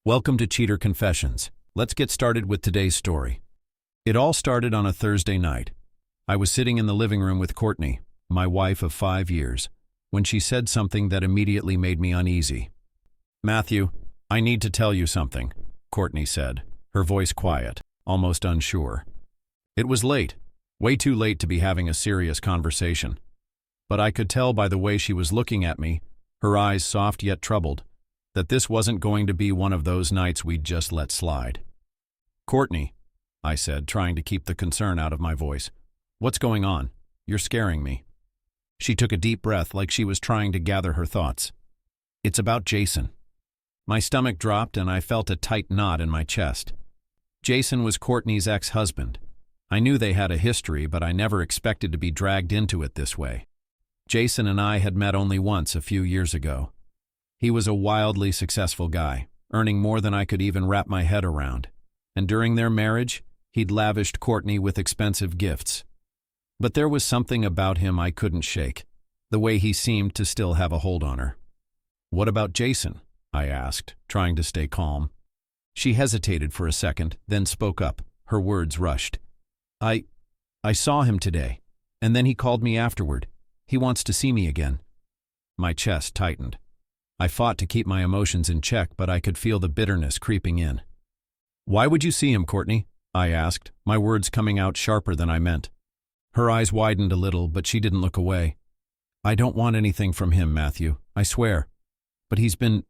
Welcome to Cheater Confessions. Let's get started with today's story. It all started on a Thursday night. I was sitting in the living room with Courtney, my wife of 5 years, when she said something that immediately made me uneasy. "Matthew, I need to tell you something," Courtney said, her voice quiet, almost unsure. It was late, way too late to be having a serious conversation. But I could tell by the way she was looking at me, her eyes soft yet troubled, that this wasn't going to be one of those nights we'd just let slide. "Courtney," I said, trying to keep the concern out of my voice. "What's going on? You're scaring me." She took a deep breath like she was trying to gather her thoughts. "It's about Jason." My stomach dropped and I felt a tight knot in my chest. Jason was Courtney's ex-husband. I knew they had a history, but I never expected to be dragged into it this way. Jason and I had met only once a few years ago. He was a wildly successful guy, earning more than I could even wrap my head around. And during their marriage, he'd lavished Courtney with expensive gifts. But there was something about him I couldn't shake, the way he seemed to still have a hold on her. "What about Jason?" I asked, trying to stay calm. She hesitated for a second, then spoke up, her words rushed. I saw him today, and then he called me afterward. He wants to see me again." My chest tightened. I fought to keep my emotions in check, but I could feel the bitterness creeping in. "Why would you see him, Courtney?" I asked, my words coming out sharper than I meant. Her eyes widened a little, but she didn't look away. "I don't want anything from him, Matthew, I swear. But he's been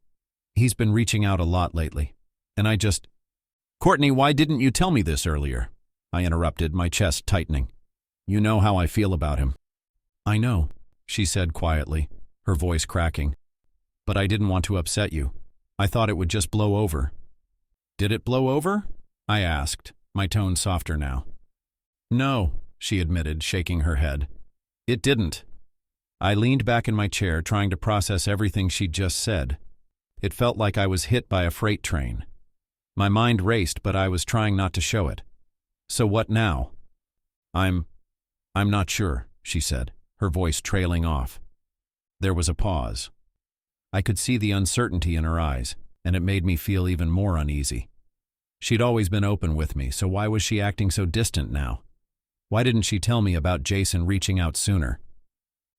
reaching out a lot lately. And I just—" "Courtney, why didn't you tell me this earlier?" I interrupted, my chest tightening. "You know how I feel about him." "I know," she said quietly, her voice cracking. "But I didn't want to upset you. I thought it would just blow over." "Did it blow over?" I asked, my tone softer now. "No," she admitted, shaking her head. "It didn't." I leaned back in my chair, trying to process everything she'd just said. It felt like I was hit by a freight train. My mind raced, but I was trying not to show it. "So what now?" I'm not sure," she said, her voice trailing off. There was a pause. I could see the uncertainty in her eyes, and it made me feel even more uneasy. She'd always been open with me, so why was she acting so distant now? Why didn't she tell me about Jason reaching out sooner?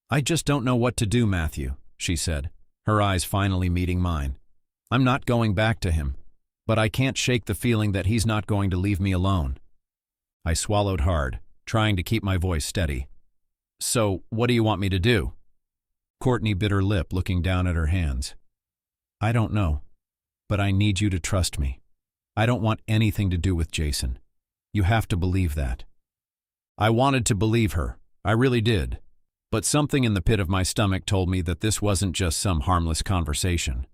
"I just don't know what to do, Matthew," she said, her eyes finally meeting mine. "I'm not going back to him, but I can't shake the feeling that he's not going to leave me alone." I swallowed hard, trying to keep my voice steady. "So, what do you want me to do?" Courtney bit her lip, looking down at her hands. "I don't know, but I need you to trust me. I don't want anything to do with Jason. You have to believe that." I wanted to believe her, I really did. But something in the pit of my stomach told me that this wasn't just some harmless conversation.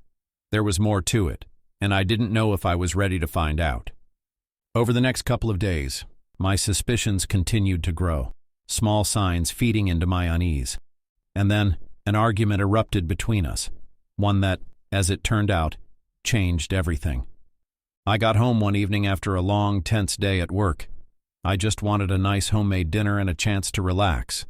There was more to it, and I didn't know if I was ready to find out. Over the next couple of days, my suspicions continued to grow, small signs feeding into my unease. And then, an argument erupted between us, one that, as it turned out, changed everything. I got home one evening after a long, tense day at work. I just wanted a nice homemade dinner and a chance to relax.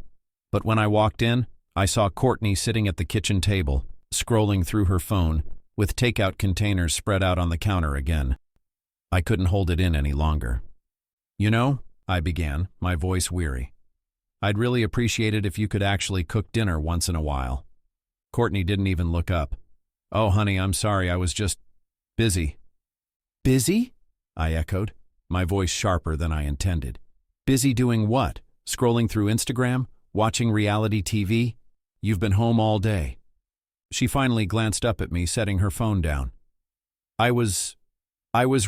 But when I walked in, I saw Courtney sitting at the kitchen table, scrolling through her phone, with takeout containers spread out on the counter again. I couldn't hold it in any longer. "You know," I began, my voice weary, "I'd really appreciate it if you could actually cook dinner once in a while." Courtney didn't even look up. "Oh, honey, I'm sorry, I was just busy." "Busy?" I echoed, my voice sharper than I intended. "Busy doing what? Scrolling through Instagram? Watching reality TV? You've been home all day." She finally glanced up at me, setting her phone down. I was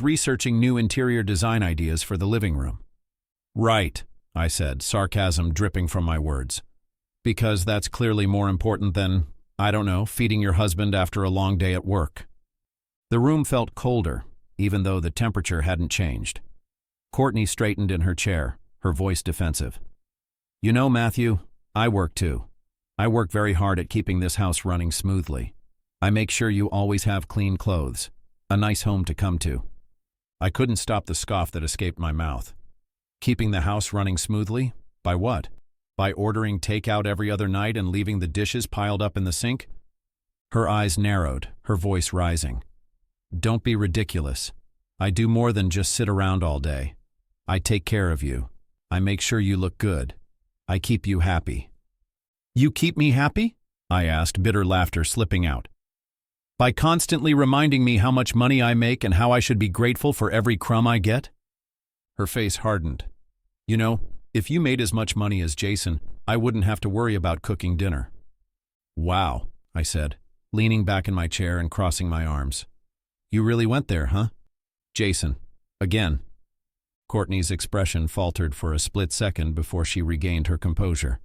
researching new interior design ideas for the living room." "Right," I said, sarcasm dripping from my words. "Because that's clearly more important than, I don't know, feeding your husband after a long day at work." The room felt colder, even though the temperature hadn't changed. Courtney straightened in her chair, her voice defensive. "You know, Matthew, I work too. I work very hard at keeping this house running smoothly. I make sure you always have clean clothes, a nice home to come to." I couldn't stop the scoff that escaped my mouth. Keeping the house running smoothly? By what? By ordering takeout every other night and leaving the dishes piled up in the sink? Her eyes narrowed, her voice rising. Don't be ridiculous. I do more than just sit around all day. I take care of you. I make sure you look good. I keep you happy." "You keep me happy?" I asked, bitter laughter slipping out. "By constantly reminding me how much money I make and how I should be grateful for every crumb I get?" Her face hardened. "You know, if you made as much money as Jason, I wouldn't have to worry about cooking dinner." "Wow," I said, leaning back in my chair and crossing my arms. "You really went there, huh? Jason, again." Courtney's expression faltered for a split second before she regained her composure.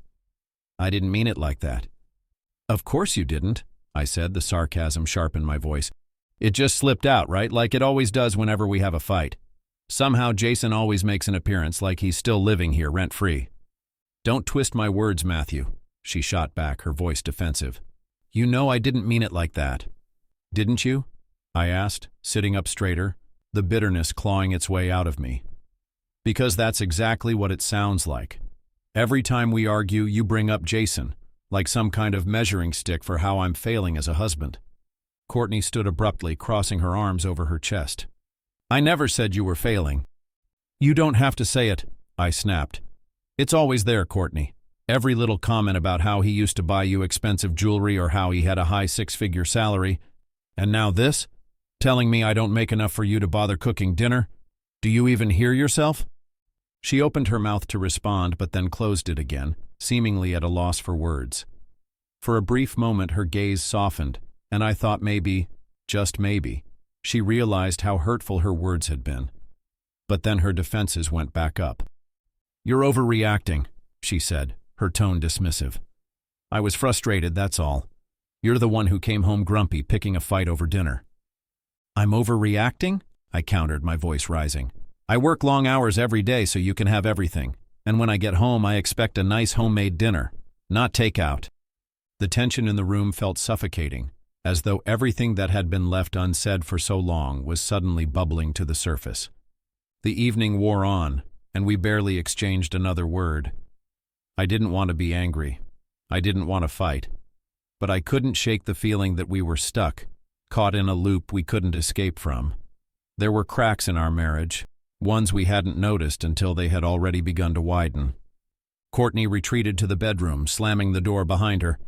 "I didn't mean it like that." "Of course you didn't," I said, the sarcasm sharp in my voice. "It just slipped out, right? Like it always does whenever we have a fight. Somehow Jason always makes an appearance like he's still living here rent-free." "Don't twist my words, Matthew," she shot back, her voice defensive. "You know I didn't mean it like that." "Didn't you?" I asked, sitting up straighter, the bitterness clawing its way out of me. "Because that's exactly what it sounds like. Every time we argue, you bring up Jason, like some kind of measuring stick for how I'm failing as a husband." Courtney stood abruptly, crossing her arms over her chest. "I never said you were failing." "You don't have to say it," I snapped. "It's always there, Courtney. Every little comment about how he used to buy you expensive jewelry or how he had a high six-figure salary. And now this? Telling me I don't make enough for you to bother cooking dinner? Do you even hear yourself?" She opened her mouth to respond but then closed it again, seemingly at a loss for words. For a brief moment her gaze softened, and I thought maybe, just maybe, she realized how hurtful her words had been. But then her defenses went back up. "You're overreacting," she said, her tone dismissive. "I was frustrated, that's all. You're the one who came home grumpy, picking a fight over dinner." "I'm overreacting?" I countered, my voice rising. "I work long hours every day so you can have everything, and when I get home I expect a nice homemade dinner, not takeout." The tension in the room felt suffocating, as though everything that had been left unsaid for so long was suddenly bubbling to the surface. The evening wore on, and we barely exchanged another word. I didn't want to be angry. I didn't want to fight. But I couldn't shake the feeling that we were stuck, caught in a loop we couldn't escape from. There were cracks in our marriage, ones we hadn't noticed until they had already begun to widen. Courtney retreated to the bedroom, slamming the door behind her,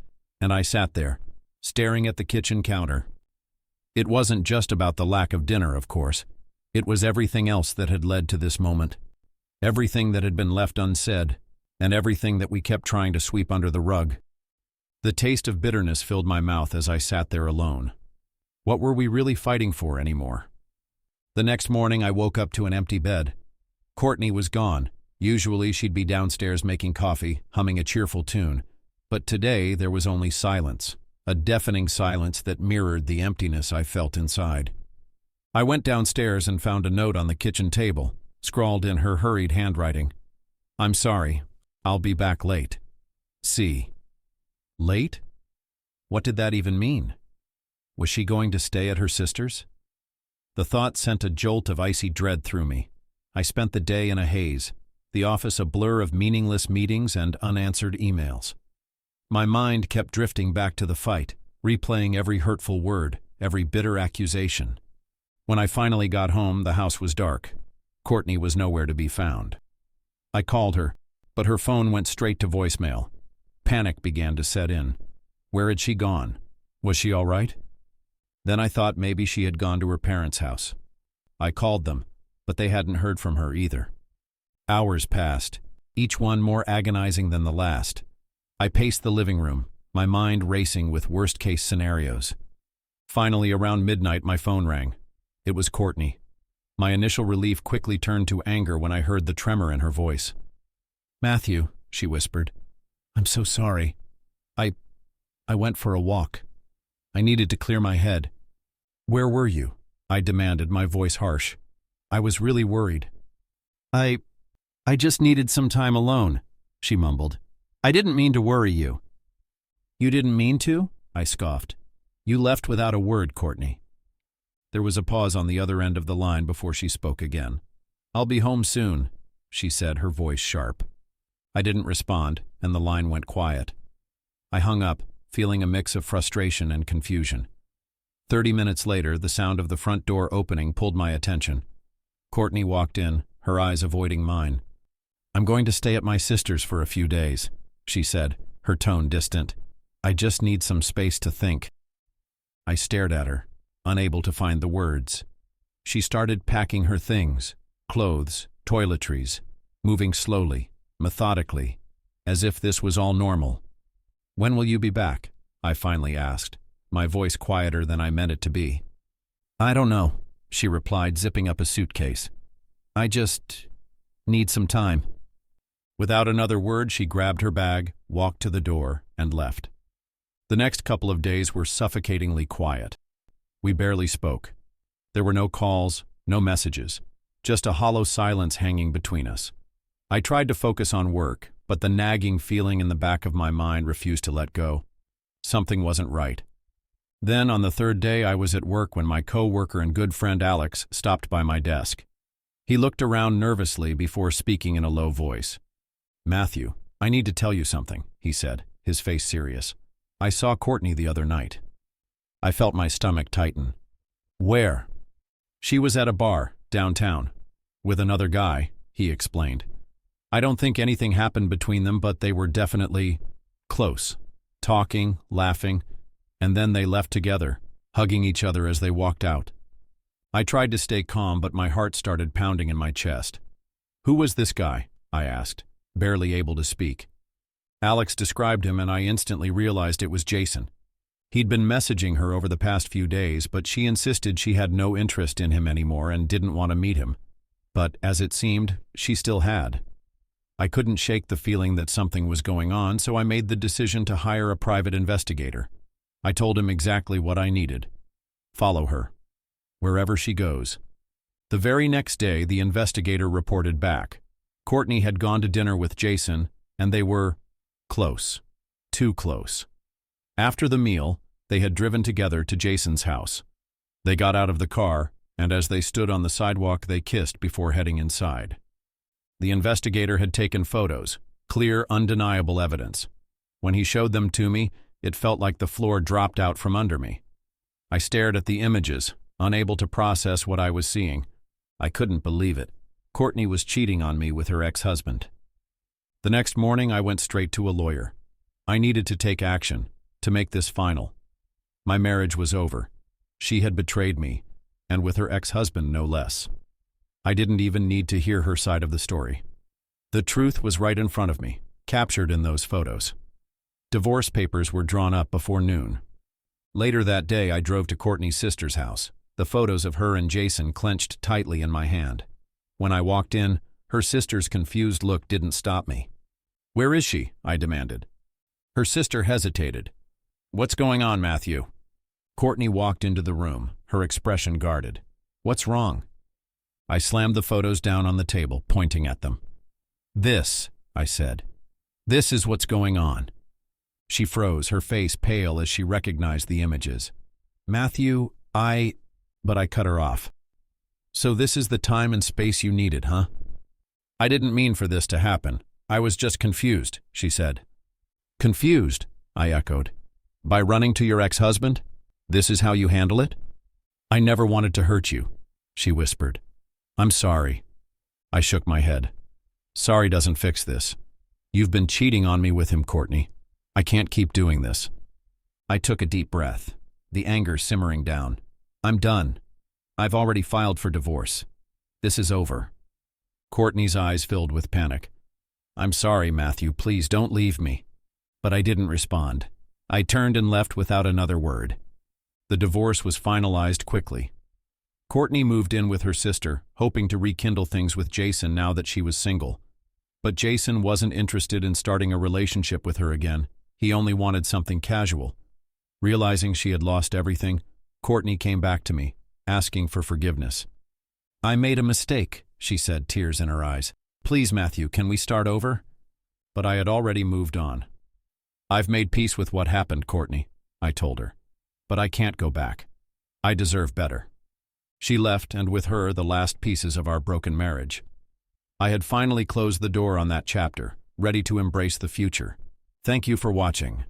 and I sat there, staring at the kitchen counter. It wasn't just about the lack of dinner, of course. It was everything else that had led to this moment. Everything that had been left unsaid, and everything that we kept trying to sweep under the rug. The taste of bitterness filled my mouth as I sat there alone. What were we really fighting for anymore? The next morning I woke up to an empty bed. Courtney was gone. Usually she'd be downstairs making coffee, humming a cheerful tune. But today there was only silence, a deafening silence that mirrored the emptiness I felt inside. I went downstairs and found a note on the kitchen table, scrawled in her hurried handwriting. "I'm sorry. I'll be back late. C." Late? What did that even mean? Was she going to stay at her sister's? The thought sent a jolt of icy dread through me. I spent the day in a haze, the office a blur of meaningless meetings and unanswered emails. My mind kept drifting back to the fight, replaying every hurtful word, every bitter accusation. When I finally got home, the house was dark. Courtney was nowhere to be found. I called her, but her phone went straight to voicemail. Panic began to set in. Where had she gone? Was she all right? Then I thought maybe she had gone to her parents' house. I called them, but they hadn't heard from her either. Hours passed, each one more agonizing than the last. I paced the living room, my mind racing with worst-case scenarios. Finally, around midnight, my phone rang. It was Courtney. My initial relief quickly turned to anger when I heard the tremor in her voice. "Matthew," she whispered, "I'm so sorry. I went for a walk. I needed to clear my head." "Where were you?" I demanded, my voice harsh. I was really worried. I just needed some time alone," she mumbled. "I didn't mean to worry you." "You didn't mean to?" I scoffed. "You left without a word, Courtney." There was a pause on the other end of the line before she spoke again. "I'll be home soon," she said, her voice sharp. I didn't respond, and the line went quiet. I hung up, feeling a mix of frustration and confusion. 30 minutes later, the sound of the front door opening pulled my attention. Courtney walked in, her eyes avoiding mine. "I'm going to stay at my sister's for a few days," she said, her tone distant. "I just need some space to think." I stared at her, unable to find the words. She started packing her things, clothes, toiletries, moving slowly, methodically, as if this was all normal. "When will you be back?" I finally asked, my voice quieter than I meant it to be. "I don't know," she replied, zipping up a suitcase. "I just need some time." Without another word, she grabbed her bag, walked to the door, and left. The next couple of days were suffocatingly quiet. We barely spoke. There were no calls, no messages, just a hollow silence hanging between us. I tried to focus on work, but the nagging feeling in the back of my mind refused to let go. Something wasn't right. Then, on the third day, I was at work when my co-worker and good friend Alex stopped by my desk. He looked around nervously before speaking in a low voice. "Matthew, I need to tell you something," he said, his face serious. "I saw Courtney the other night." I felt my stomach tighten. "Where?" "She was at a bar, downtown, with another guy," he explained. "I don't think anything happened between them, but they were definitely close, talking, laughing, and then they left together, hugging each other as they walked out." I tried to stay calm, but my heart started pounding in my chest. "Who was this guy?" I asked, barely able to speak. Alex described him, and I instantly realized it was Jason. He'd been messaging her over the past few days, but she insisted she had no interest in him anymore and didn't want to meet him. But, as it seemed, she still had. I couldn't shake the feeling that something was going on, so I made the decision to hire a private investigator. I told him exactly what I needed. Follow her, wherever she goes. The very next day, the investigator reported back. Courtney had gone to dinner with Jason, and they were close. Too close. After the meal, they had driven together to Jason's house. They got out of the car, and as they stood on the sidewalk, they kissed before heading inside. The investigator had taken photos, clear, undeniable evidence. When he showed them to me, it felt like the floor dropped out from under me. I stared at the images, unable to process what I was seeing. I couldn't believe it. Courtney was cheating on me with her ex-husband. The next morning, I went straight to a lawyer. I needed to take action, to make this final. My marriage was over. She had betrayed me, and with her ex-husband no less. I didn't even need to hear her side of the story. The truth was right in front of me, captured in those photos. Divorce papers were drawn up before noon. Later that day, I drove to Courtney's sister's house, the photos of her and Jason clenched tightly in my hand. When I walked in, her sister's confused look didn't stop me. "Where is she?" I demanded. Her sister hesitated. "What's going on, Matthew?" Courtney walked into the room, her expression guarded. "What's wrong?" I slammed the photos down on the table, pointing at them. "This," I said. "This is what's going on." She froze, her face pale as she recognized the images. "Matthew, But I cut her off. "So this is the time and space you needed, huh?" "I didn't mean for this to happen. I was just confused," she said. "Confused?" I echoed. "By running to your ex-husband? This is how you handle it?" "I never wanted to hurt you," she whispered. "I'm sorry." I shook my head. "Sorry doesn't fix this. You've been cheating on me with him, Courtney. I can't keep doing this." I took a deep breath, the anger simmering down. "I'm done. I've already filed for divorce. This is over." Courtney's eyes filled with panic. "I'm sorry, Matthew, please don't leave me." But I didn't respond. I turned and left without another word. The divorce was finalized quickly. Courtney moved in with her sister, hoping to rekindle things with Jason now that she was single. But Jason wasn't interested in starting a relationship with her again. He only wanted something casual. Realizing she had lost everything, Courtney came back to me, asking for forgiveness. "I made a mistake," she said, tears in her eyes. "Please, Matthew, can we start over?" But I had already moved on. "I've made peace with what happened, Courtney," I told her. "But I can't go back. I deserve better." She left, and with her the last pieces of our broken marriage. I had finally closed the door on that chapter, ready to embrace the future. Thank you for watching.